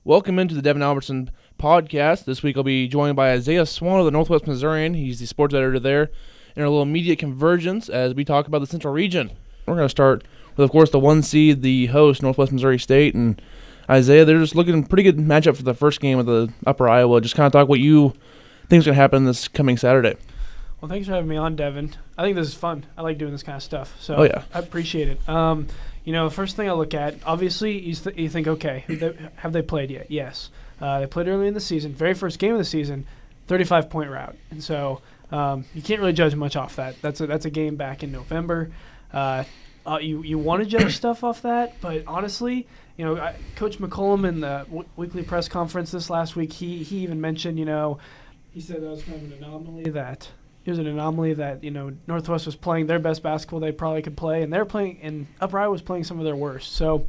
Welcome into the Devin Podcast. This week I'll be joined by Isaiah Swan of the Northwest Missourian. He's the sports editor there. In our little media convergence as we talk about the Central Region. We're going to start with, of course, the 1 seed, the host, Northwest Missouri State. And Isaiah, they're just looking pretty good matchup for the first game of the Upper Iowa. Just kind of talk what you think is going to happen this coming Saturday. Well, thanks for having me on, Devin. I think this is fun. I like doing this kind of stuff. So I appreciate it. The first thing I look at, obviously, you think, okay, have they played yet? Yes. They played early in the season. Very first game of the season, 35-point route. And so you can't really judge much off that. That's a game back in November. You want to judge stuff off that, but honestly, Coach McCollum in the weekly press conference this last week, he even mentioned, he said that was kind of an anomaly that – it was an anomaly that, Northwest was playing their best basketball they probably could play, and they're playing, and Upper Iowa was playing some of their worst. So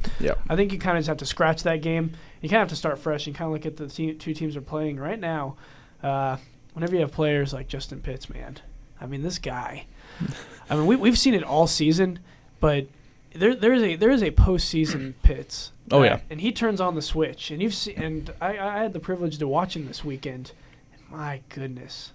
I think you kind of just have to scratch that game. You kind of have to start fresh and kind of look at the two teams are playing right now. Whenever you have players like Justin Pitts, man, I mean, this guy. I mean, we've seen it all season, but there is a postseason Pitts. Oh yeah, and he turns on the switch, and I had the privilege to watch him this weekend. My goodness.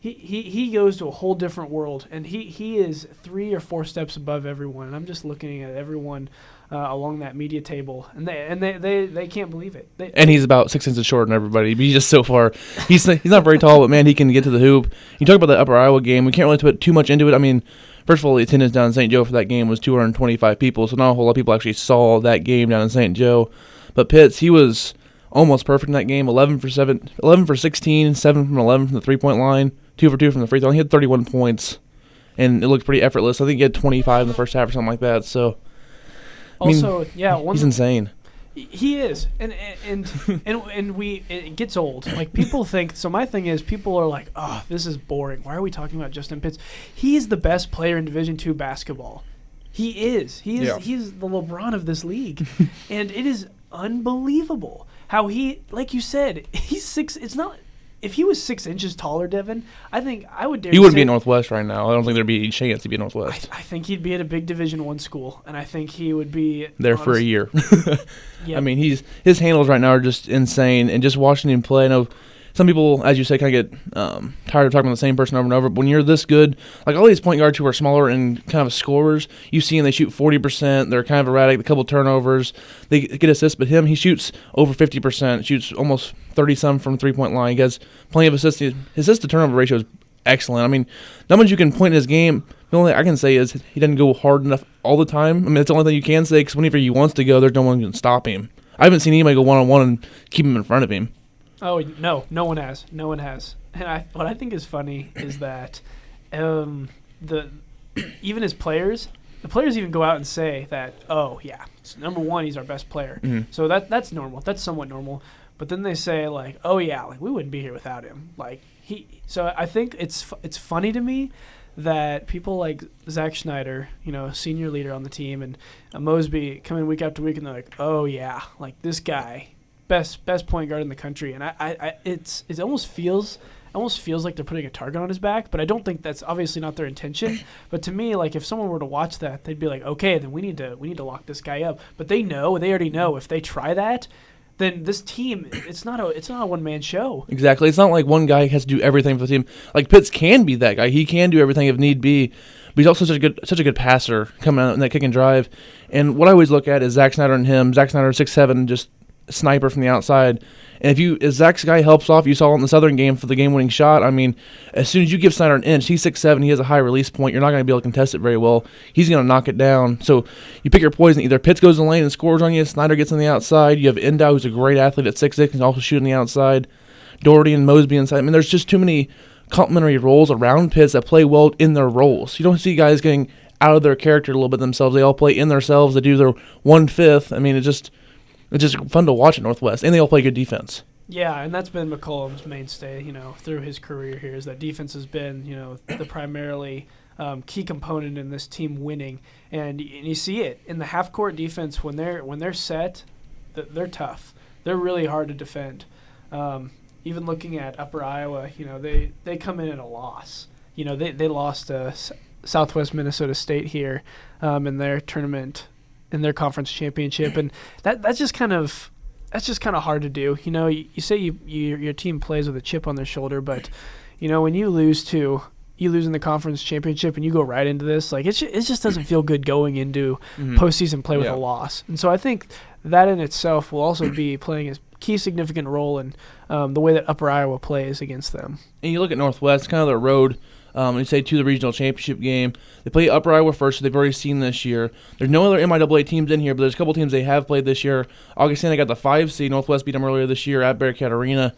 He goes to a whole different world, and he is 3 or 4 steps above everyone. And I'm just looking at everyone along that media table, and they can't believe it. And he's about 6 inches shorter than everybody. But he's just so far. He's not very tall, but man, he can get to the hoop. You talk about the Upper Iowa game. We can't really put too much into it. I mean, first of all, the attendance down in St. Joe for that game was 225 people, so not a whole lot of people actually saw that game down in St. Joe. But Pitts, he was almost perfect in that game, 11 for 16, 7 from 11 from the three-point line, 2 for 2 from the free throw. He had 31 points, and it looked pretty effortless. I think he had 25 in the first half or something like that. So, he's insane. He is, and it gets old. Like, people think. So my thing is, people are like, "Oh, this is boring. Why are we talking about Justin Pitts?" He's the best player in Division II basketball. He is. He's the LeBron of this league, and it is unbelievable. How he, like you said, he's 6. It's not. If he was 6 inches taller, Devin, I think I would dare. He wouldn't be at Northwest right now. I don't think there'd be a chance he'd be at Northwest. I think he'd be at a big Division I school, and I think he would be there for a year. Yep. I mean, his handles right now are just insane, and just watching him play. I know some people, as you say, kind of get tired of talking about the same person over and over. But when you're this good, like all these point guards who are smaller and kind of scorers, you see them, they shoot 40%. They're kind of erratic, a couple turnovers. They get assists, but he shoots over 50%, shoots almost 30-some from three-point line. He has plenty of assists. His assist-to-turnover ratio is excellent. I mean, not much you can point in his game. The only thing I can say is he doesn't go hard enough all the time. I mean, that's the only thing you can say, because whenever he wants to go, there's no one who can stop him. I haven't seen anybody go one-on-one and keep him in front of him. Oh, no one has. No one has. And what I think is funny is that even his players, the players even go out and say that, oh, yeah, number one, he's our best player. Mm-hmm. So that's normal. That's somewhat normal. But then they say, like, oh, yeah, like, we wouldn't be here without him. Like, so I think it's funny to me that people like Zach Schneider, senior leader on the team, and Mosby come in week after week, and they're like, oh, yeah, like, this guy, best point guard in the country, and it almost feels like they're putting a target on his back, but I don't think that's obviously not their intention. But to me, like, if someone were to watch that, they'd be like, okay, then we need to lock this guy up. But they already know if they try that, then this team, it's not a one-man show. Exactly. It's not like one guy has to do everything for the team. Like, Pitts can be that guy. He can do everything if need be. But he's also such a good passer coming out in that kick and drive. And what I always look at is Zach Snyder and him. Zach Snyder 6'7", just sniper from the outside. And if Zach's guy helps off, you saw it in the Southern game for the game-winning shot. I mean, as soon as you give Snyder an inch, he's 6'7", he has a high release point. You're not going to be able to contest it very well. He's going to knock it down. So you pick your poison. Either Pitts goes in the lane and scores on you, Snyder gets on the outside. You have Endow, who's a great athlete at 6'6", can also shoot on the outside. Doherty and Mosby inside. I mean, there's just too many complementary roles around Pitts that play well in their roles. You don't see guys getting out of their character a little bit themselves. They all play in themselves. They do their 1/5. I mean, it's just fun to watch at Northwest, and they all play good defense. Yeah, and that's been McCollum's mainstay, through his career here, is that defense has been, the primarily key component in this team winning. And you see it in the half-court defense when they're set, they're tough. They're really hard to defend. Even looking at Upper Iowa, they come in at a loss. They lost to Southwest Minnesota State here in their tournament in their conference championship, and that's just kind of hard to do. You know, you say your team plays with a chip on their shoulder, but you know, when you lose in the conference championship and you go right into this, like it just doesn't feel good going into postseason play with a loss. And so I think that in itself will also be playing a key significant role in the way that Upper Iowa plays against them. And you look at Northwest, kind of their road. You say to the regional championship game. They play Upper Iowa first, so they've already seen this year. There's no other MIAA teams in here, but there's a couple teams they have played this year. Augustana got the 5 seed. Northwest beat them earlier this year at Bearcat Arena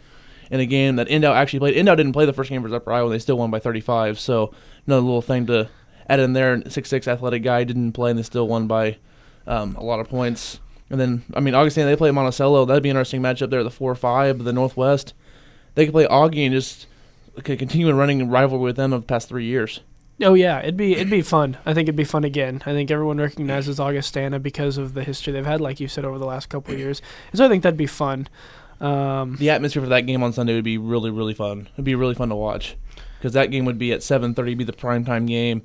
in a game that Indow actually played. Indow didn't play the first game versus Upper Iowa. They still won by 35. So another little thing to add in there. 6'6" athletic guy didn't play, and they still won by a lot of points. And then, I mean, Augustana, they play Monticello. That'd be an interesting matchup there at the 4-5. But the Northwest, they could play Augie and just continue running rivalry with them of the past 3 years. Oh yeah, it'd be fun. I think it'd be fun again. I think everyone recognizes Augustana because of the history they've had, like you said, over the last couple of years. And so I think that'd be fun. The atmosphere for that game on Sunday would be really, really fun. It'd be really fun to watch because that game would be at 7:30, be the primetime game.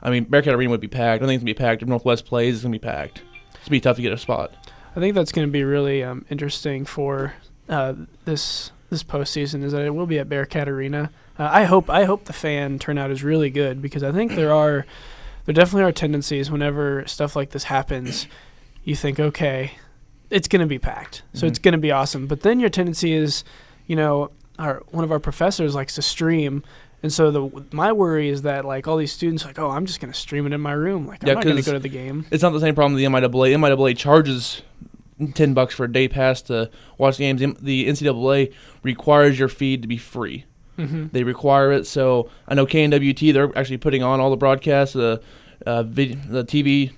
I mean, Bearcat Arena would be packed. I think it's going to be packed. If Northwest plays, it's going to be packed. It's going to be tough to get a spot. I think that's going to be really interesting for this postseason is that it will be at Bearcat Arena. I hope the fan turnout is really good because I think there definitely are tendencies whenever stuff like this happens. You think, okay, it's going to be packed, so it's going to be awesome. But then your tendency is, you know, one of our professors likes to stream, and so my worry is that like all these students are like, oh, I'm just going to stream it in my room. Like I'm not going to go to the game. It's not the same problem with the MIAA. MIAA charges $10 for a day pass to watch games. The NCAA requires your feed to be free. They require it. So I know KNWT, they're actually putting on all the broadcasts, the TV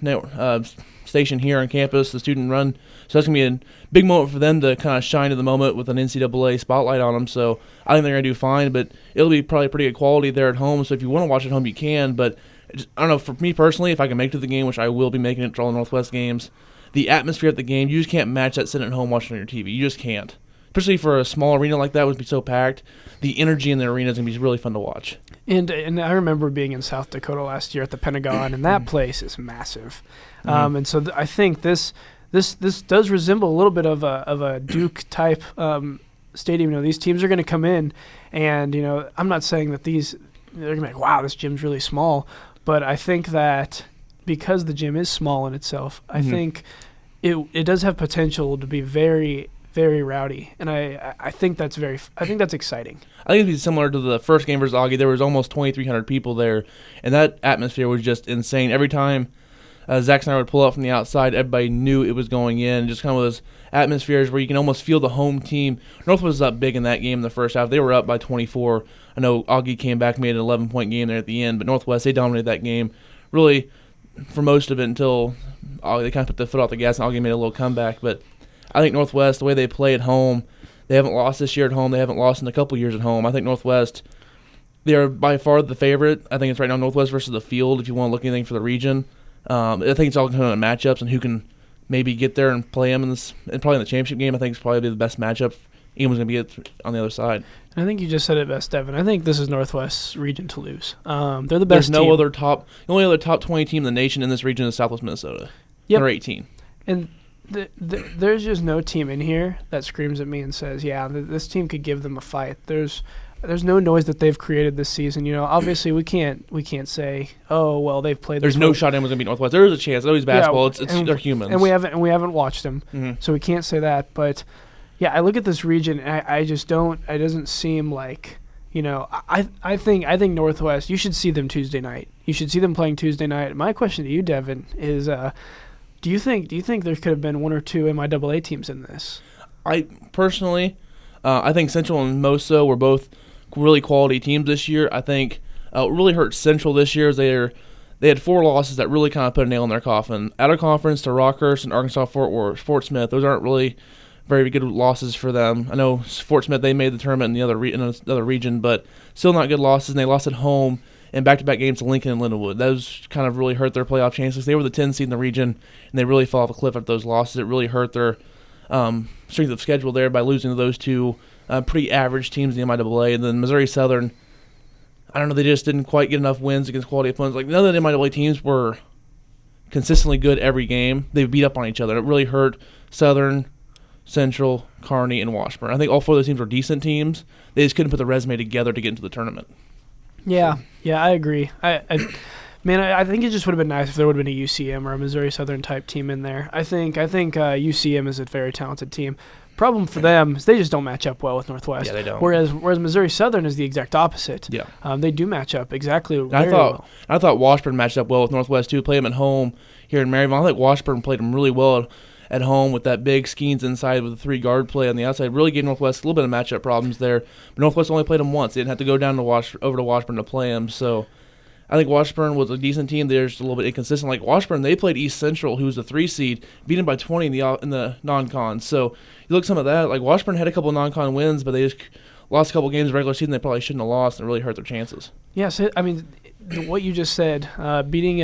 station here on campus, the student run. So that's going to be a big moment for them to kind of shine to the moment with an NCAA spotlight on them. So I think they're going to do fine, but it'll be probably pretty good quality there at home. So if you want to watch at home, you can. But I don't know, for me personally, if I can make it to the game, which I will be making it to all the Northwest games, the atmosphere at the game, you just can't match that sitting at home watching on your TV. You just can't. Especially for a small arena like that, would be so packed. The energy in the arena is going to be really fun to watch. And I remember being in South Dakota last year at the Pentagon, and that place is massive. And so I think this does resemble a little bit of a Duke type stadium. You know, these teams are going to come in, and you know, I'm not saying that they're going to be like, wow, this gym's really small, but I think that because the gym is small in itself, I think it does have potential to be very, very rowdy, and I think that's exciting. I think it'd be similar to the first game versus Augie. There was almost 2,300 people there, and that atmosphere was just insane. Every time Zach Snyder would pull up from the outside, everybody knew it was going in. Just kind of those atmospheres where you can almost feel the home team. Northwest was up big in that game in the first half. They were up by 24. I know Augie came back, made an 11-point game there at the end, but Northwest, they dominated that game really for most of it until they kind of put the foot off the gas and Augie made a little comeback. But I think Northwest, the way they play at home, they haven't lost this year at home. They haven't lost in a couple years at home. I think Northwest, they are by far the favorite. I think it's right now Northwest versus the field if you want to look at anything for the region. I think it's all going to come down to matchups and who can maybe get there and play them and probably in the championship game. I think it's probably the best matchup anyone's going to be on the other side. And I think you just said it best, Devin. I think this is Northwest's region to lose. They're the best team. The only other top 20 team in the nation in this region is Southwest Minnesota. Yep. They're 18. And there's just no team in here that screams at me and says, yeah, this team could give them a fight. There's no noise that they've created this season. You know, obviously we can't say, oh well, they've played. There's no shot anyone's gonna beat Northwest. There is a chance. It's always basketball. Yeah, they're humans, and we haven't watched them, so we can't say that. But yeah, I look at this region, and I just don't. It doesn't seem like, you know. I think Northwest. You should see them Tuesday night. You should see them playing Tuesday night. My question to you, Devin, is, do you think there could have been one or two MIAA teams in this? I personally, I think Central and Moso were both really quality teams this year. I think what really hurt Central this year is they had 4 losses that really kind of put a nail in their coffin. Out of conference to Rockhurst and Arkansas Fort Smith. Those aren't really very good losses for them. I know Fort Smith, they made the tournament in the other region, but still not good losses. And they lost at home in back-to-back games to Lincoln and Lindenwood. Those kind of really hurt their playoff chances. They were the 10 seed in the region, and they really fell off a cliff after those losses. It really hurt their strength of schedule there by losing to those two pretty average teams in the MIAA. And then Missouri Southern, I don't know, they just didn't quite get enough wins against quality opponents. Like, none of the MIAA teams were consistently good every game, they beat up on each other. It really hurt Southern, Central, Kearney, and Washburn. I think all 4 of those teams were decent teams. They just couldn't put the resume together to get into the tournament. Yeah, I agree. I think it just would have been nice if there would have been a UCM or a Missouri Southern type team in there. I think UCM is a very talented team. Problem for them is they just don't match up well with Northwest. Yeah, they don't. Whereas Missouri Southern is the exact opposite. Yeah. They do match up exactly very well. I thought Washburn matched up well with Northwest, too. Played them at home here in Maryville. I think Washburn played them really well at home with that big Skeens inside with the 3-guard play on the outside. Really gave Northwest a little bit of matchup problems there. But Northwest only played them once. They didn't have to go down to over to Washburn to play them. So I think Washburn was a decent team. They're just a little bit inconsistent. Like Washburn, they played East Central, who was the 3 seed, beat them by 20 in the non-con. So you look at some of that. Like Washburn had a couple of non-con wins, but they just lost a couple games in the regular season they probably shouldn't have lost, and it really hurt their chances. Yes, I mean, what you just said, beating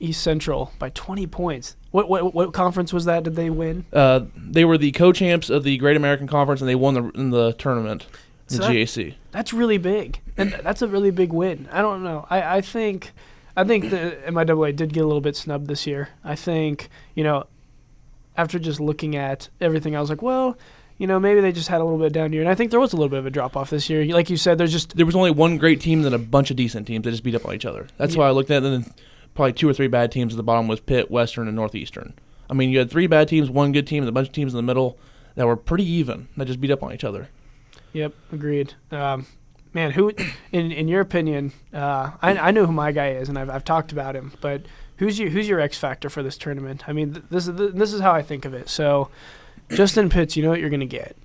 East Central by 20 points. What conference was that? Did they win? They were the co-champs of the Great American Conference, and they won in the tournament. The GAC. That's really big, and that's a really big win. I don't know. I think the MIAA did get a little bit snubbed this year. I think, after just looking at everything, I was like, well, maybe they just had a little bit down year. And I think there was a little bit of a drop-off this year. Like you said, there was only one great team and a bunch of decent teams that just beat up on each other. That's why I looked at it, and then probably 2 or 3 bad teams at the bottom was Pitt, Western, and Northeastern. I mean, you had 3 bad teams, 1 good team, and a bunch of teams in the middle that were pretty even, that just beat up on each other. Yep, agreed. Man, who, in your opinion, I know who my guy is, and I've talked about him, but who's your X factor for this tournament? I mean, this is how I think of it. So, Justin Pitts, you know what you're going to get.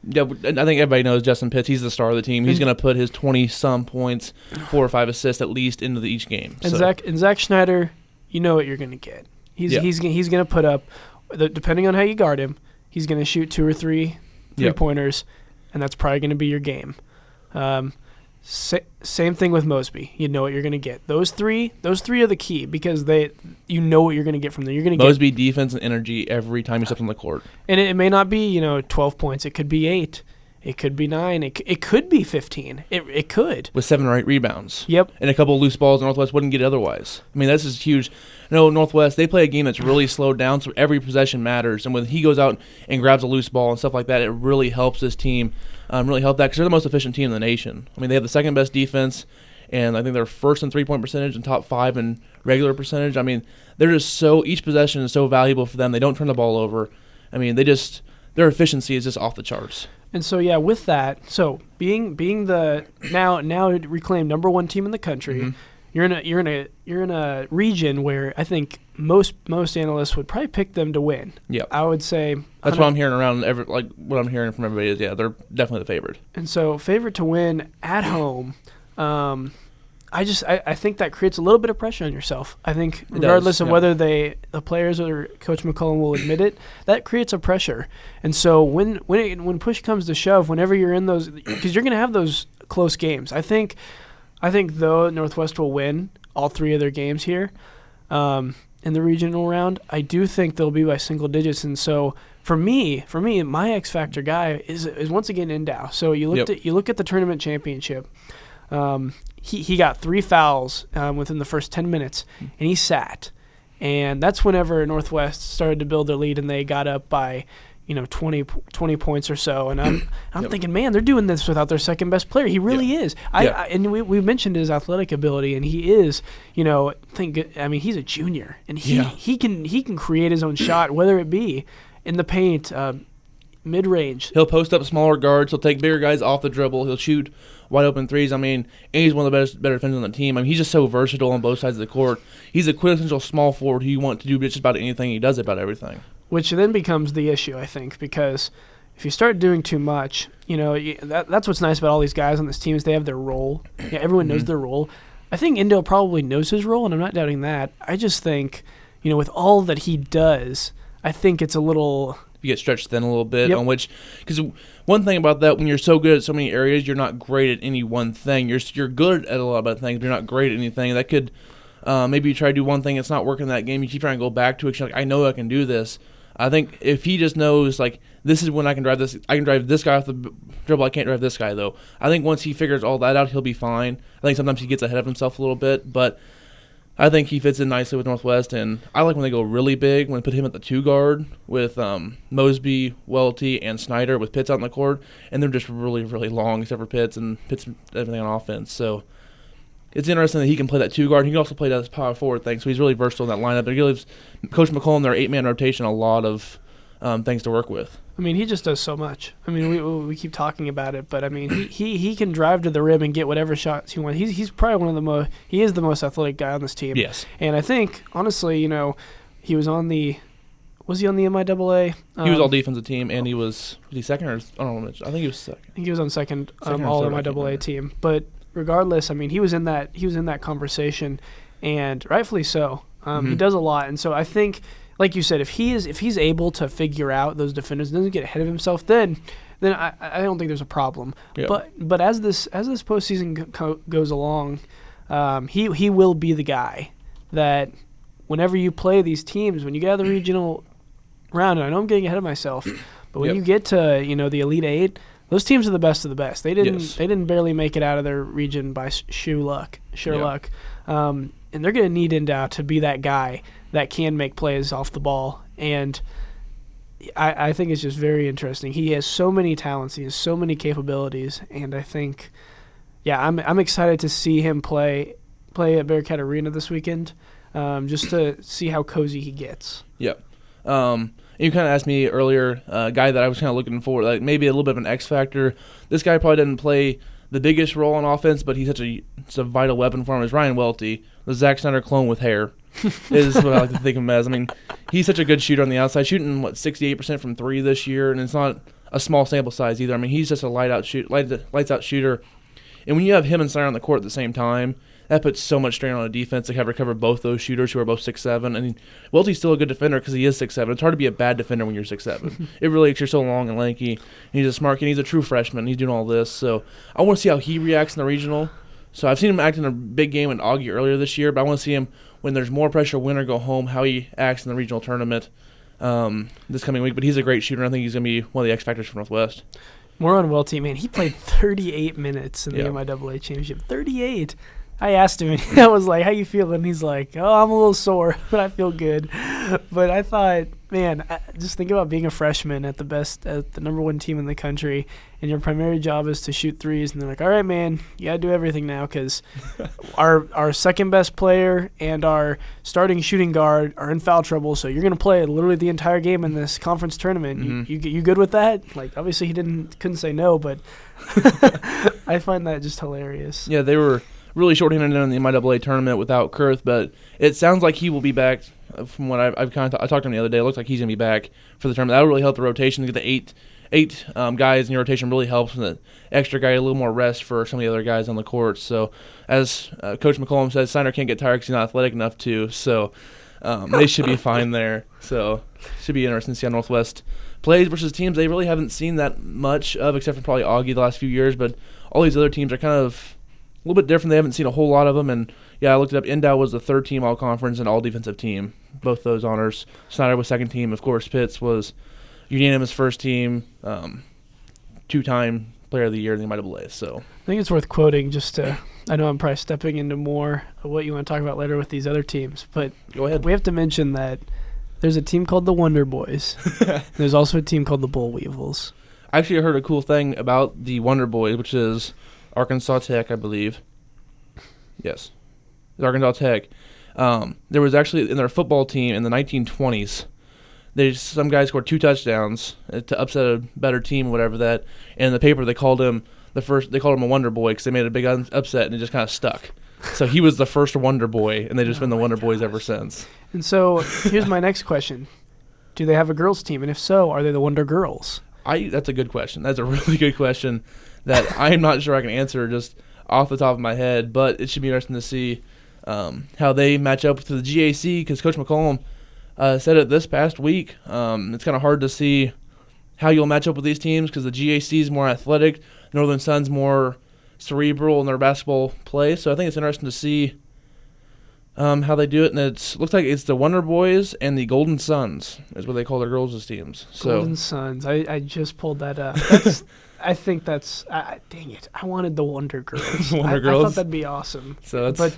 Yeah, I think everybody knows Justin Pitts. He's the star of the team. He's going to put his 20-some points, 4 or 5 assists at least into each game. And Zach Schneider, you know what you're going to get. He's going to put up, depending on how you guard him, he's going to shoot 2 or 3 3-pointers. And that's probably going to be your game. Same thing with Mosby. You know what you're going to get. Those three are the key because you know what you're going to get from them. You're going to get Mosby defense and energy every time you step on the court. And it may not be 12 points. It could be 8. It could be 9. It could be 15. It could with 7 or 8 rebounds. Yep. And a couple of loose balls Northwest wouldn't get otherwise. I mean, this is huge. Northwest, they play a game that's really slowed down, so every possession matters. And when he goes out and grabs a loose ball and stuff like that, it really helps this team. Really help that because they're the most efficient team in the nation. I mean, they have the second best defense, and I think they're first in 3-point percentage and top 5 in regular percentage. I mean, they're just each possession is so valuable for them. They don't turn the ball over. I mean, their efficiency is just off the charts. And so with that, being the now reclaimed number 1 team in the country. Mm-hmm. You're in a region where I think most analysts would probably pick them to win. Yeah, I would say that's what I'm hearing around. What I'm hearing from everybody is they're definitely the favorite. And so favorite to win at home. I think that creates a little bit of pressure on yourself. I think regardless of whether the players or Coach McCullum will admit it, that creates a pressure. And so when push comes to shove, whenever you're in those, because you're going to have those close games. I think though Northwest will win all 3 of their games here in the regional round, I do think they'll be by single digits. And so for me, my X factor guy is once again Endow. So you look at the tournament championship. He got 3 fouls within the first 10 minutes, and he sat. And that's whenever Northwest started to build their lead, and they got up by 20 points or so, and I'm thinking, man, they're doing this without their second best player. He really is. And we mentioned his athletic ability, and he is, he's a junior, and he can create his own shot, whether it be in the paint, mid-range. He'll post up smaller guards. He'll take bigger guys off the dribble. He'll shoot wide open threes. I mean, and he's one of the better defenders on the team. I mean, he's just so versatile on both sides of the court. He's a quintessential small forward who you want to do just about anything. He does about everything. Which then becomes the issue, I think, because if you start doing too much, that's what's nice about all these guys on this team is they have their role. Yeah, everyone knows their role. I think Endo probably knows his role, and I'm not doubting that. I just think, with all that he does, I think it's a little... You get stretched thin a little bit on which... Because one thing about that, when you're so good at so many areas, you're not great at any one thing. You're good at a lot of things, but you're not great at anything. That could... maybe you try to do one thing, it's not working in that game, you keep trying to go back to it, you're like, I know I can do this. I think if he just knows, this is when I can drive this guy off the dribble, I can't drive this guy, though. I think once he figures all that out, he'll be fine. I think sometimes he gets ahead of himself a little bit, but I think he fits in nicely with Northwest, and I like when they go really big, when they put him at the 2 guard with Mosby, Welty, and Snyder with Pitts out in the court, and they're just really, really long except for Pitts, and Pitts everything on offense. So it's interesting that he can play that 2 guard. He can also play that power forward thing, so he's really versatile in that lineup. It gives Coach McCollum, their 8-man rotation, a lot of things to work with. I mean, he just does so much. I mean, we keep talking about it, but I mean, he can drive to the rim and get whatever shots he wants. He's probably one of the most. He is the most athletic guy on this team. Yes. And I think, honestly, he was on the. Was he on the MIAA? He was all defensive team, and was he second or I don't know. I think he was second. I think he was on second all MIAA team. But regardless, I mean, he was in that conversation, and rightfully so. He does a lot, and so I think. Like you said, if he's able to figure out those defenders, doesn't get ahead of himself, then I don't think there's a problem. Yep. But as this postseason goes along, he will be the guy that whenever you play these teams, when you get out of the regional round, and I know I'm getting ahead of myself, but when you get to the Elite Eight, those teams are the best of the best. They didn't barely make it out of their region by sheer luck. And they're going to need Endow to be that guy that can make plays off the ball. And I think it's just very interesting. He has so many talents. He has so many capabilities. And I think, I'm excited to see him play at Bearcat Arena this weekend, just to see how cozy he gets. Yep. You kind of asked me earlier, a guy that I was kind of looking for, like maybe a little bit of an X factor. This guy probably didn't play the biggest role on offense, but he's such a vital weapon for him. Is Ryan Welty, the Zach Snyder clone with hair, is what I like to think of him as. I mean, he's such a good shooter on the outside, shooting 68% from 3 this year, and it's not a small sample size either. I mean, he's just a lights out shooter, and when you have him and Snyder on the court at the same time, that puts so much strain on a defense to have recover both those shooters who are both 6'7". And Welty's still a good defender because he is 6'7". It's hard to be a bad defender when you're 6'7". It really is. You're so long and lanky. And he's a smart kid. He's a true freshman. He's doing all this. So I want to see how he reacts in the regional. So I've seen him act in a big game in Augie earlier this year, but I want to see him when there's more pressure, win or go home, how he acts in the regional tournament this coming week. But he's a great shooter. I think he's going to be one of the X factors for Northwest. More on Welty, man. He played 38 minutes in the MIAA championship. 38. I asked him, and I was like, how you feeling? He's like, oh, I'm a little sore, but I feel good. But I thought, man, just think about being a freshman at the number 1 team in the country, and your primary job is to shoot threes. And they're like, all right, man, you got to do everything now because our second-best player and our starting shooting guard are in foul trouble, so you're going to play literally the entire game in this conference tournament. Mm-hmm. You good with that? Like, obviously he couldn't say no, but I find that just hilarious. Yeah, they were really short-handed in the MIAA tournament without Kurth, but it sounds like he will be back. From what I talked to him the other day, it looks like he's going to be back for the tournament. That will really help the rotation. To get the eight guys in your rotation really helps, and the extra guy a little more rest for some of the other guys on the court. So, as Coach McCollum says, Snyder can't get tired because he's not athletic enough to. So, they should be fine there. So, should be interesting to see how Northwest plays versus teams they really haven't seen that much of, except for probably Augie the last few years. But all these other teams are kind of a little bit different. They haven't seen a whole lot of them, and I looked it up. Endow was the 3rd team all-conference and all-defensive team, both those honors. Snyder was 2nd team. Of course, Pitts was unanimous 1st team, 2-time player of the year in the MIAA. So I think it's worth quoting I know I'm probably stepping into more of what you want to talk about later with these other teams, but go ahead. We have to mention that there's a team called the Wonder Boys. There's also a team called the Bull Weevils. I actually heard a cool thing about the Wonder Boys, which is Arkansas Tech, I believe. Yes. It's Arkansas Tech. There was actually, in their football team in the 1920s, some guy scored 2 touchdowns to upset a better team or whatever that. And in the paper, they called him a Wonder Boy because they made a big upset and it just kind of stuck. So he was the first Wonder Boy, and they've just been the Wonder Boys ever since. And so here's my next question. Do they have a girls team? And if so, are they the Wonder Girls? That's a good question. That's a really good question that I'm not sure I can answer just off the top of my head, but it should be interesting to see how they match up to the GAC because Coach McCollum said it this past week. It's kind of hard to see how you'll match up with these teams because the GAC is more athletic, Northern Sun's more cerebral in their basketball play. So I think it's interesting to see how they do it. And it looks like it's the Wonder Boys and the Golden Suns is what they call their girls' teams. Golden Suns. I just pulled that up. I think that's dang it. I wanted the Wonder Girls. Wonder Girls. I thought that'd be awesome. So but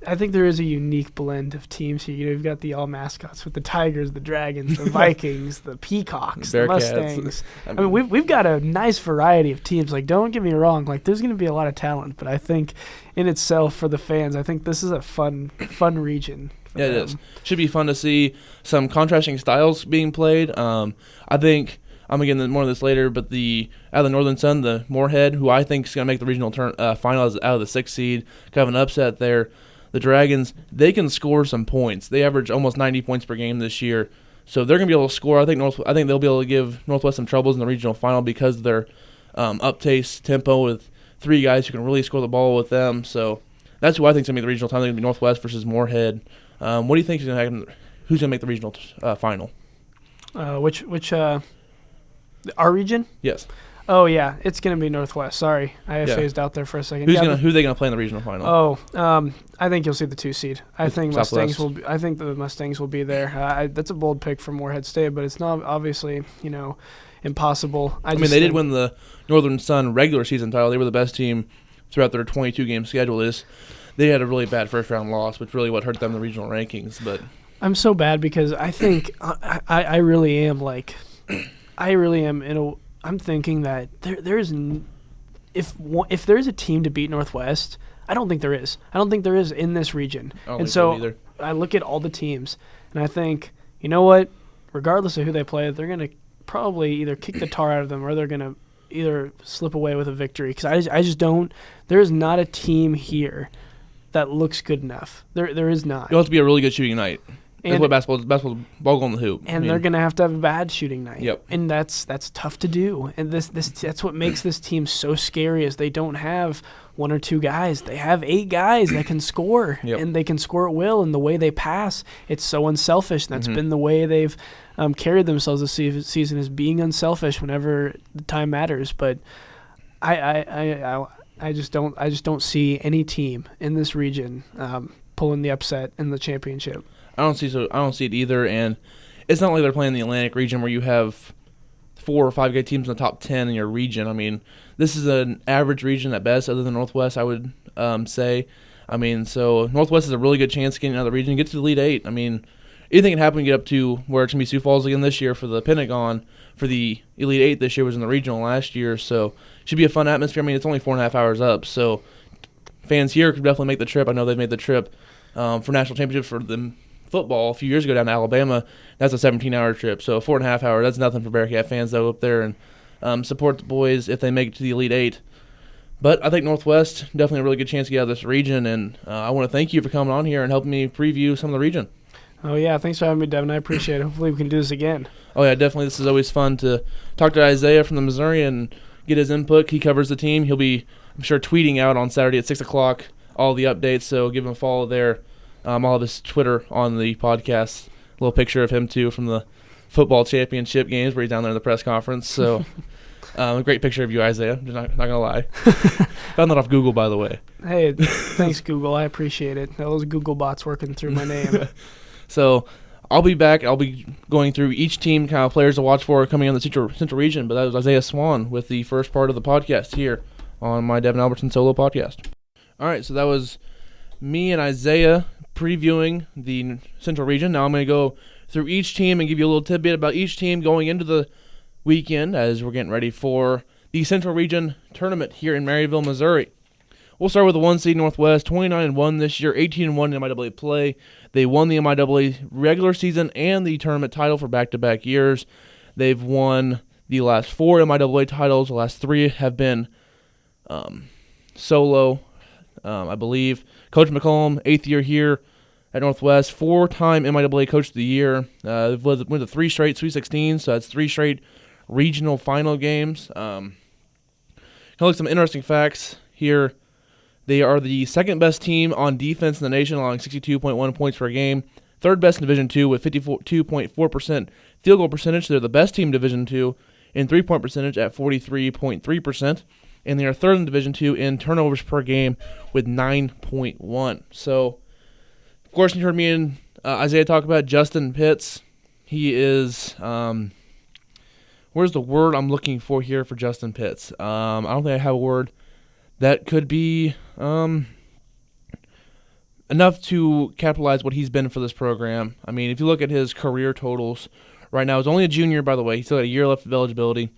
I think there is a unique blend of teams here. You've got the all mascots with the Tigers, the Dragons, the Vikings, the Peacocks, the Mustangs. I mean, we've got a nice variety of teams. Like, don't get me wrong. Like, there's going to be a lot of talent, but I think in itself for the fans, I think this is a fun region. Yeah, it is. Should be fun to see some contrasting styles being played. I think I'm going to get into more of this later, but out of the Northern Sun, the Moorhead, who I think is going to make the regional final out of the 6th seed, kind of an upset there. The Dragons, they can score some points. They average almost 90 points per game this year, so they're going to be able to score. I think they'll be able to give Northwest some troubles in the regional final because of their up-pace tempo with 3 guys who can really score the ball with them. So that's who I think is going to be the regional title. It's going to be Northwest versus Moorhead. What do you think is going to happen? Who's going to make the regional final? Which our region? Yes. Oh, yeah, it's going to be Northwest. Sorry, I phased out there for a second. Who are they going to play in the regional final? Oh, I think you'll see the 2 seed. I think the Mustangs will be there. That's a bold pick for Moorhead State, but it's not obviously, impossible. I mean, they did win the Northern Sun regular season title. They were the best team throughout their 22-game schedule. They had a really bad first-round loss, which really what hurt them in the regional rankings. But I'm so bad because I think I really am I'm thinking that if there's a team to beat Northwest, I don't think there is. I don't think there is in this region. And so I look at all the teams, and I think, you know what? Regardless of who they play, they're going to probably either kick the tar out of them or they're going to either slip away with a victory. Because I just don't – there is not a team here that looks good enough. There is not. It'll have to be a really good shooting night. That's what basketball ball going the hoop. And they're going to have a bad shooting night. Yep. And that's tough to do. And that's what makes this team so scary is they don't have 1 or 2 guys. They have 8 guys that can score. Yep. And they can score at will. And the way they pass, it's so unselfish. And that's been the way they've carried themselves this season is being unselfish whenever the time matters. But I just don't see any team in this region pulling the upset in the championship. I don't see it either, and it's not like they're playing the Atlantic region where you have 4 or 5 good teams in the top 10 in your region. I mean, this is an average region at best, other than Northwest, I would say. I mean, so Northwest has a really good chance of getting out of the region, get to the Elite 8. I mean, anything can happen to get up to where it's going to be Sioux Falls again this year for the Pentagon. For the Elite 8 this year was in the regional last year, so it should be a fun atmosphere. I mean, it's only 4.5 hours up, so fans here could definitely make the trip. I know they've made the trip for national championship for them. Football a few years ago down to Alabama. That's a 17-hour trip, so 4.5 hours. That's nothing for Bearcat fans though up there, and support the boys if they make it to the Elite 8. But I think Northwest definitely a really good chance to get out of this region, and I want to thank you for coming on here and helping me preview some of the region. Oh yeah, thanks for having me, Devin. I appreciate it. Hopefully we can do this again. Oh yeah, definitely. This is always fun to talk to Isaiah from the Missourian and get his input. He covers the team. He'll be, I'm sure, tweeting out on Saturday at 6 o'clock all the updates. So give him a follow there. I'll have his Twitter on the podcast. A little picture of him, too, from the football championship games where he's down there in the press conference. So a great picture of you, Isaiah. I'm not going to lie. Found that off Google, by the way. Hey, thanks, Google. I appreciate it. Those Google bots working through my name. So I'll be back. I'll be going through each team, kind of players to watch for coming in the Central Region. But that was Isaiah Swan with the first part of the podcast here on my Devin Albertson solo podcast. All right, so that was me and Isaiah previewing the Central Region. Now I'm going to go through each team and give you a little tidbit about each team going into the weekend as we're getting ready for the Central Region tournament here in Maryville, Missouri. We'll start with the 1 seed Northwest, 29-1 this year, 18-1 in MIAA play. They won the MIAA regular season and the tournament title for back-to-back years. They've won the last 4 MIAA titles. The last 3 have been solo, I believe. Coach McCollum, 8th year here at Northwest, 4-time MIAA Coach of the Year. Went to 3 straight Sweet 16s, so that's 3 straight regional final games. Kind of look at some interesting facts here. They are the second best team on defense in the nation, allowing 62.1 points per game. Third best in Division II with 52.4% field goal percentage. They're the best team in Division II in three-point percentage at 43.3%. And they are third in Division II in turnovers per game with 9.1. So, of course, you heard me and Isaiah talk about Justin Pitts. He is, where's the word I'm looking for here for Justin Pitts? I don't think I have a word. That could be enough to capitalize what he's been for this program. I mean, if you look at his career totals right now, he's only a junior, by the way. He's still got a year left of eligibility.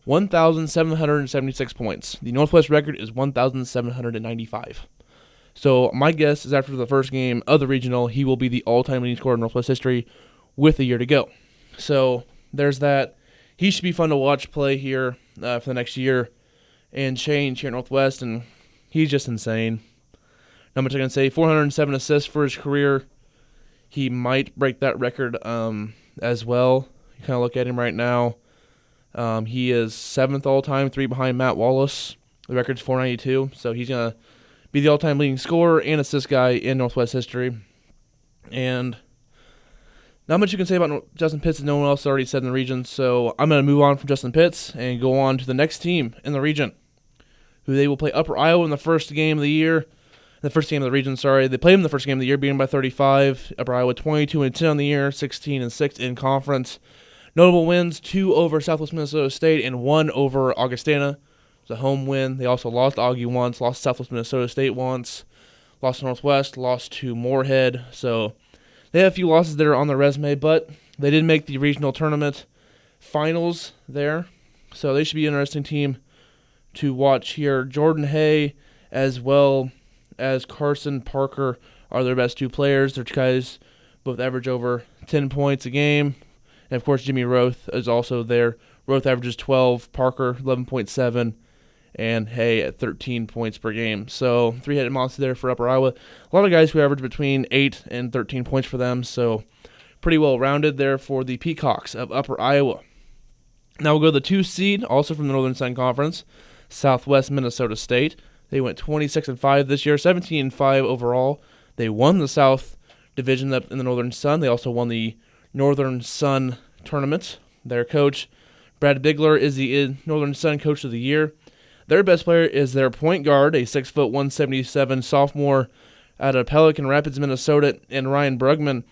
1,776 points. The Northwest record is 1,795. So my guess is after the first game of the regional, he will be the all-time leading scorer in Northwest history with a year to go. So there's that. He should be fun to watch play here for the next year and change here at Northwest, and he's just insane. Not much I can say. 407 assists for his career. He might break that record as well. You kind of look at him right now. He is 7th all-time, 3 behind Matt Wallace. The record's 492, so he's going to be the all-time leading scorer and assist guy in Northwest history. And not much you can say about Justin Pitts that no one else already said in the region, so I'm going to move on from Justin Pitts and go on to the next team in the region, who they will play Upper Iowa in the first game of the year. The first game of the region, sorry. They played him the first game of the year, beating by 35. Upper Iowa 22-10 on the year, 16-6 in conference. Notable wins: 2 over Southwest Minnesota State and 1 over Augustana. It was a home win. They also lost Augie once, lost Southwest Minnesota State once, lost to Northwest, lost to Moorhead. So they have a few losses that are on their resume, but they did make the regional tournament finals there. So they should be an interesting team to watch here. Jordan Hay as well as Carson Parker are their best 2 players. Their guys both average over 10 points a game. And, of course, Jimmy Roth is also there. Roth averages 12, Parker 11.7, and Hay at 13 points per game. So 3-headed monster there for Upper Iowa. A lot of guys who average between 8 and 13 points for them. So pretty well-rounded there for the Peacocks of Upper Iowa. Now we'll go to the 2 seed, also from the Northern Sun Conference, Southwest Minnesota State. They went 26-5 this year, 17-5 overall. They won the South Division up in the Northern Sun. They also won the Northern Sun tournament. Their coach, Brad Bigler, is the Northern Sun Coach of the Year. Their best player is their point guard, a 6'1", 177 sophomore out of Pelican Rapids, Minnesota, and Ryan Brugman.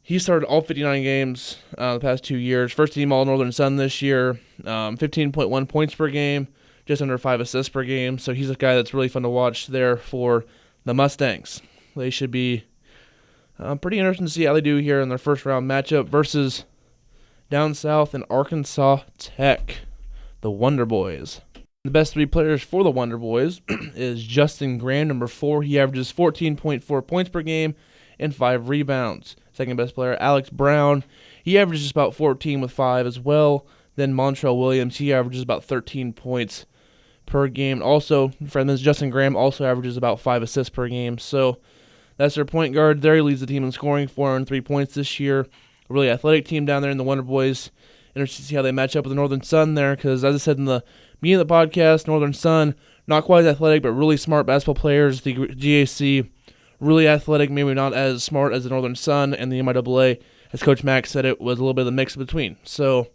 He started all 59 games the past 2 years. First team All-Northern Sun this year, 15.1 points per game, just under 5 assists per game. So he's a guy that's really fun to watch there for the Mustangs. They should be pretty interesting to see how they do here in their first round matchup versus down south in Arkansas Tech, the Wonder Boys. The best 3 players for the Wonder Boys is Justin Graham, number 4. He averages 14.4 points per game and 5 rebounds. Second best player, Alex Brown. He averages about 14 with 5 as well. Then Montrell Williams, he averages about 13 points per game. Also, friend is Justin Graham, also averages about 5 assists per game. So that's their point guard there. He leads the team in scoring, 403 points this year. A really athletic team down there in the Wonder Boys. Interesting to see how they match up with the Northern Sun there, because as I said in the beginning of the podcast, Northern Sun, not quite as athletic, but really smart basketball players. The GAC, really athletic, maybe not as smart as the Northern Sun, and the MIAA, as Coach Max said, it was a little bit of a mix between. So,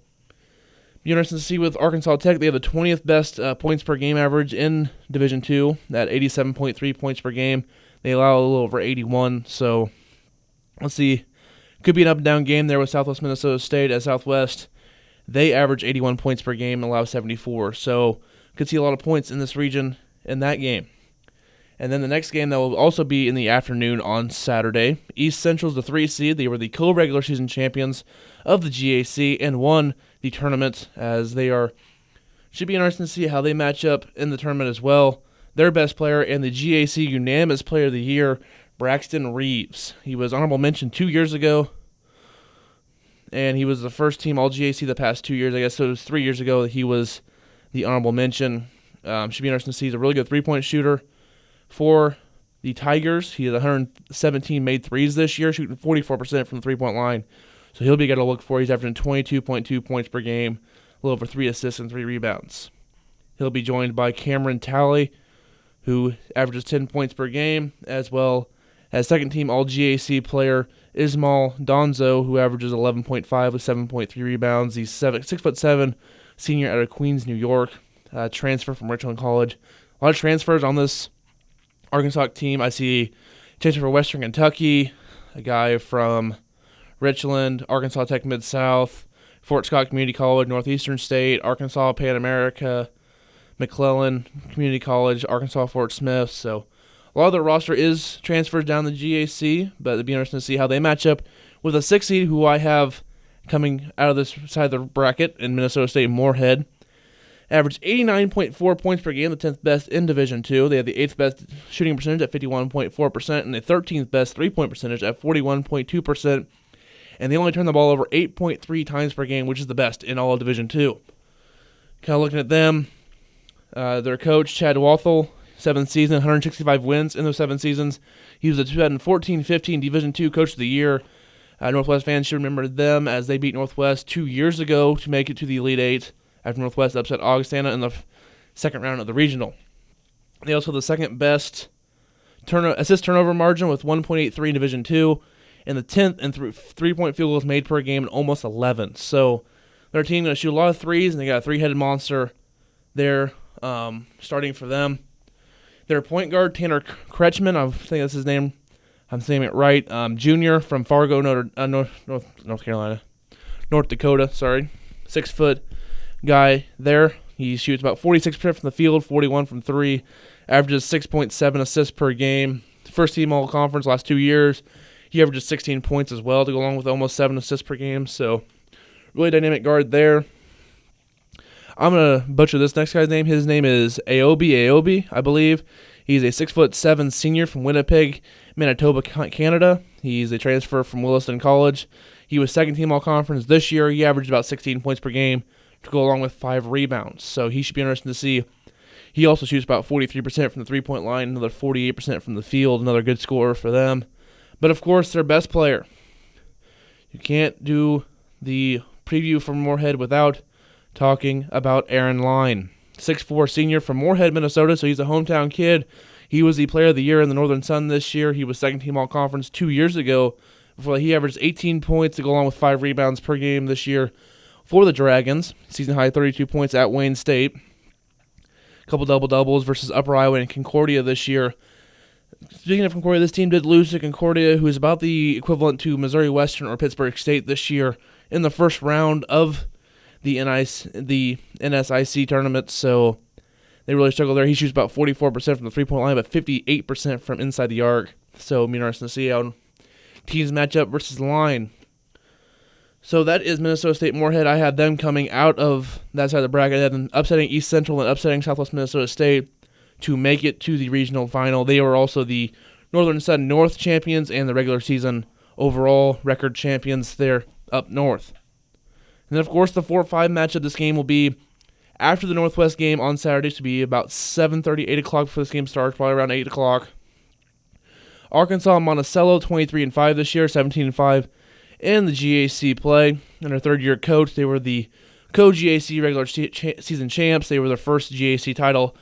be interesting to see with Arkansas Tech. They have the 20th best points per game average in Division II, at 87.3 points per game. They allow a little over 81, so let's see. Could be an up-and-down game there with Southwest Minnesota State. At Southwest, they average 81 points per game and allow 74, so could see a lot of points in this region in that game. And then the next game that will also be in the afternoon on Saturday. East Central's the 3 seed. They were the co-regular season champions of the GAC and won the tournament, as they are. Should be interesting to see how they match up in the tournament as well. Their best player and the GAC unanimous player of the year, Braxton Reeves. He was honorable mention 2 years ago, and he was the first team All-GAC the past 2 years. I guess so it was 3 years ago that he was the honorable mention. Should be interesting to see. He's a really good three-point shooter for the Tigers. He has 117 made threes this year, shooting 44% from the three-point line. So he'll be a guy to look for. He's averaging 22.2 points per game, a little over 3 assists and 3 rebounds. He'll be joined by Cameron Talley, who averages 10 points per game, as well as second-team All-GAC player Ismail Donzo, who averages 11.5 with 7.3 rebounds. He's 6'7", senior out of Queens, New York, transfer from Richland College. A lot of transfers on this Arkansas team. I see transfer for Western Kentucky, a guy from Richland, Arkansas Tech Mid-South, Fort Scott Community College, Northeastern State, Arkansas Pan America, McClellan Community College, Arkansas Fort Smith. So A lot of their roster is transfers down the GAC, but it'll be interesting to see how they match up with a 6 seed who I have coming out of this side of the bracket in Minnesota State Moorhead. Averaged 89.4 points per game, the 10th best in Division II. They have the 8th best shooting percentage at 51.4% and the 13th best 3-point percentage at 41.2%. And they only turn the ball over 8.3 times per game, which is the best in all of Division II. Kind of looking at them, their coach, Chad Walthall, 7th season, 165 wins in those 7 seasons. He was the 2014-15 Division II Coach of the Year. Northwest fans should remember them as they beat Northwest 2 years ago to make it to the Elite Eight after Northwest upset Augustana in the second round of the regional. They also have the second best assist turnover margin with 1.83 in Division II, and the 10th in 3-point field goals made per game and almost 11. So their team going to shoot a lot of threes, and they got a 3-headed monster there starting for them. Their point guard, Tanner Kretschmann, I think that's his name. I'm saying it right. Junior from Fargo, North Carolina. North Dakota, sorry. 6-foot guy there. He shoots about 46% from the field, 41 from 3. Averages 6.7 assists per game. First team all-conference last 2 years. He averages 16 points as well to go along with almost 7 assists per game. So, really dynamic guard there. I'm going to butcher this next guy's name. His name is Aobi, I believe. He's a 6'7" senior from Winnipeg, Manitoba, Canada. He's a transfer from Williston College. He was second team all-conference this year. He averaged about 16 points per game to go along with 5 rebounds. So he should be interesting to see. He also shoots about 43% from the 3-point line, another 48% from the field, another good scorer for them. But, of course, their best player. You can't do the preview for Moorhead without talking about Aaron Line. 6'4" senior from Moorhead, Minnesota, so he's a hometown kid. He was the player of the year in the Northern Sun this year. He was second team all-conference 2 years ago. Before he averaged 18 points to go along with 5 rebounds per game this year for the Dragons. Season high 32 points at Wayne State. A couple double-doubles versus Upper Iowa and Concordia this year. Speaking of Concordia, this team did lose to Concordia, who is about the equivalent to Missouri Western or Pittsburgh State this year in the first round of the NSIC tournament, so they really struggle there. He shoots about 44% from the 3-point line, but 58% from inside the arc. So it'll be interesting to see how teams match up versus the line. So that is Minnesota State Moorhead. I had them coming out of that side of the bracket. I had them upsetting East Central and upsetting Southwest Minnesota State to make it to the regional final. They were also the Northern Sun North champions and the regular season overall record champions there up north. And then, of course, the 4-5 match of this game will be after the Northwest game on Saturday, to be about 7:30, 8 o'clock before this game starts, probably around 8 o'clock. Arkansas Monticello, 23-5 this year, 17-5 in the GAC play. And their third-year coach, they were the co-GAC regular season champs. They were their first GAC title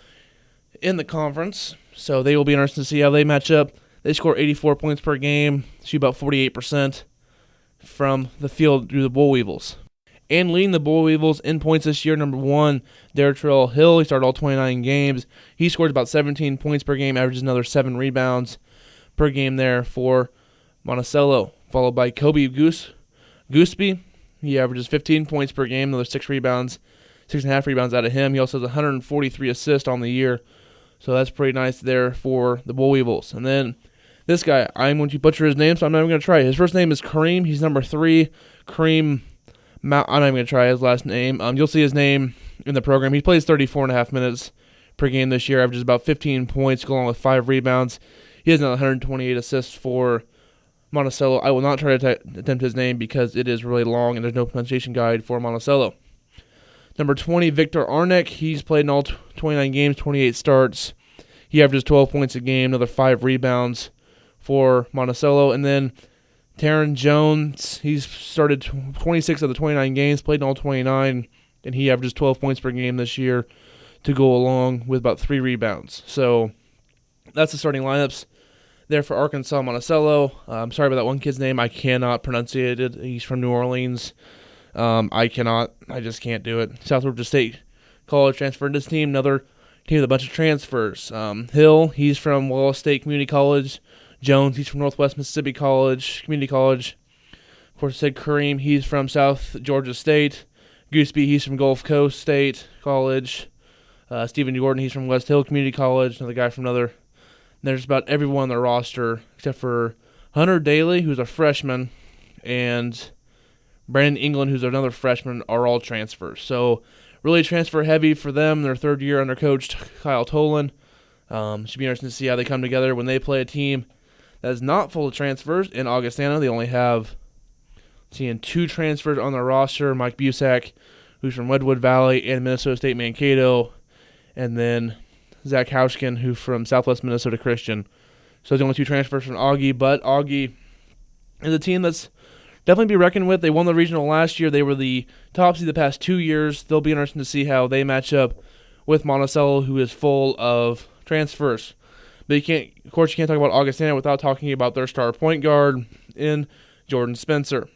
in the conference. So they will be interested to see how they match up. They score 84 points per game, shoot about 48% from the field through the Bull Weevils. And leading the Bull Weevils in points this year, number 1, Darrell Hill. He started all 29 games. He scored about 17 points per game, averages another 7 rebounds per game there for Monticello. Followed by Kobe Gooseby. He averages 15 points per game, another 6 rebounds, 6.5 rebounds out of him. He also has 143 assists on the year. So that's pretty nice there for the Bull Weevils. And then this guy, I'm going to butcher his name, so I'm not even going to try. His first name is Kareem. He's number 3. Kareem. I'm not even going to try his last name. You'll see his name in the program. He plays 34.5 minutes per game this year, averages about 15 points, along with 5 rebounds. He has 128 assists for Monticello. I will not try to attempt his name because it is really long and there's no pronunciation guide for Monticello. Number 20, Victor Arnek. He's played in all 29 games, 28 starts. He averages 12 points a game, another 5 rebounds for Monticello. And then Taryn Jones, he's started 26 of the 29 games, played in all 29, and he averages 12 points per game this year to go along with about 3 rebounds. So that's the starting lineups there for Arkansas Monticello. I'm sorry about that one kid's name. I cannot pronounce it. He's from New Orleans. I just can't do it. South Georgia State College transferred this team, another team with a bunch of transfers. Hill, he's from Wallace State Community College. Jones, he's from Northwest Mississippi Community College. Of course, I said Kareem, he's from South Georgia State. Gooseby, he's from Gulf Coast State College. Stephen Jordan, he's from West Hill Community College. Another guy from another There's about everyone on their roster except for Hunter Daly, who's a freshman, and Brandon England, who's another freshman, are all transfers. So really transfer heavy for them. Their third year under coach Kyle Tolan. Should be interesting to see how they come together when they play a team that is not full of transfers. In Augustana, they only have two transfers on their roster. Mike Busak, who's from Redwood Valley, and Minnesota State Mankato, and then Zach Hauschken, who's from Southwest Minnesota Christian. So there's only 2 transfers from Augie, but Augie is a team that's definitely be reckoned with. They won the regional last year. They were the top seed the past 2 years. They'll be interesting to see how they match up with Monticello, who is full of transfers. But you can't talk about Augustana without talking about their star point guard in Jordan Spencer.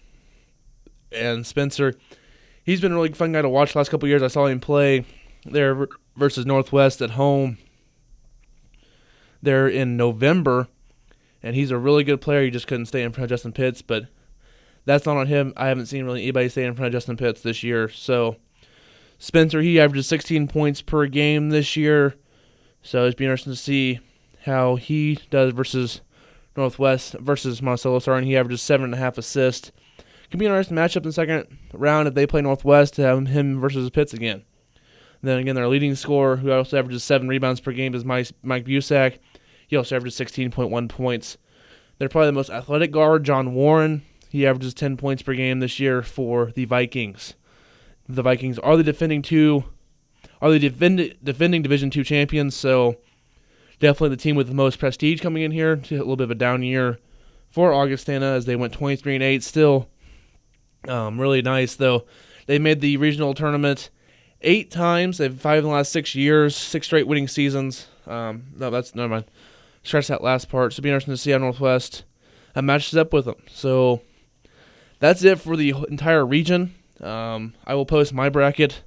And Spencer, he's been a really fun guy to watch the last couple of years. I saw him play there versus Northwest at home there in November, and he's a really good player. He just couldn't stay in front of Justin Pitts, but that's not on him. I haven't seen really anybody stay in front of Justin Pitts this year. So Spencer, he averages 16 points per game this year, so it's been interesting to see how he does versus Northwest versus Monticello. And he averages 7.5 assists. Could be an interesting matchup in the second round if they play Northwest to have him versus Pitts again. Then again, their leading scorer, who also averages 7 rebounds per game, is Mike Busak. He also averages 16.1 points. They're probably the most athletic guard, John Warren. He averages 10 points per game this year for the Vikings. The Vikings are the defending Division II champions, so definitely the team with the most prestige coming in here. A little bit of a down year for Augustana as they went 23-8. Still really nice, though. They made the regional tournament 8 times. They have 5 in the last 6 years, 6 straight winning seasons. Never mind. Scratch that last part. So it'll be interesting to see how Northwest matches up with them. So that's it for the entire region. I will post my bracket.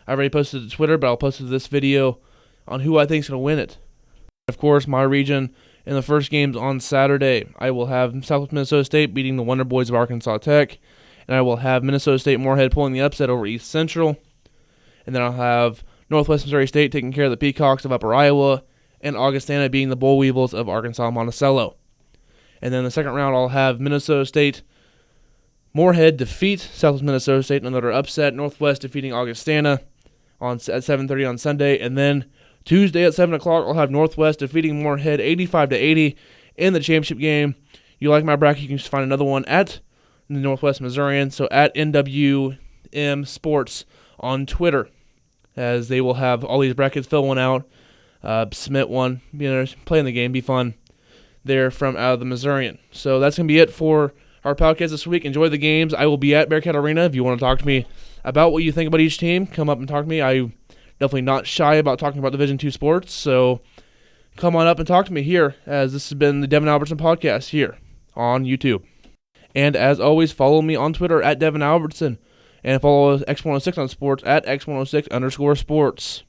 I already posted it to Twitter, but I'll post it to this video on who I think is going to win it. Of course, my region in the first games on Saturday, I will have Southwest Minnesota State beating the Wonder Boys of Arkansas Tech, and I will have Minnesota State Moorhead pulling the upset over East Central, and then I'll have Northwest Missouri State taking care of the Peacocks of Upper Iowa, and Augustana being the Bull Weevils of Arkansas Monticello. And then the second round, I'll have Minnesota State Moorhead defeat Southwest Minnesota State in another upset, Northwest defeating Augustana at 7:30 on Sunday, and then Tuesday at 7 o'clock, I'll have Northwest defeating Moorhead 85-80 in the championship game. You like my bracket, you can just find another one at the Northwest Missourian, so at NWM Sports on Twitter, as they will have all these brackets, fill one out, submit one, play in the game, be fun there from out of the Missourian. So that's going to be it for our podcast this week. Enjoy the games. I will be at Bearcat Arena. If you want to talk to me about what you think about each team, come up and talk to me. I'm definitely not shy about talking about Division II sports, so come on up and talk to me here, as this has been the Devin Albertson Podcast here on YouTube. And as always, follow me on Twitter at Devin Albertson, and follow X106 on sports at X106_sports.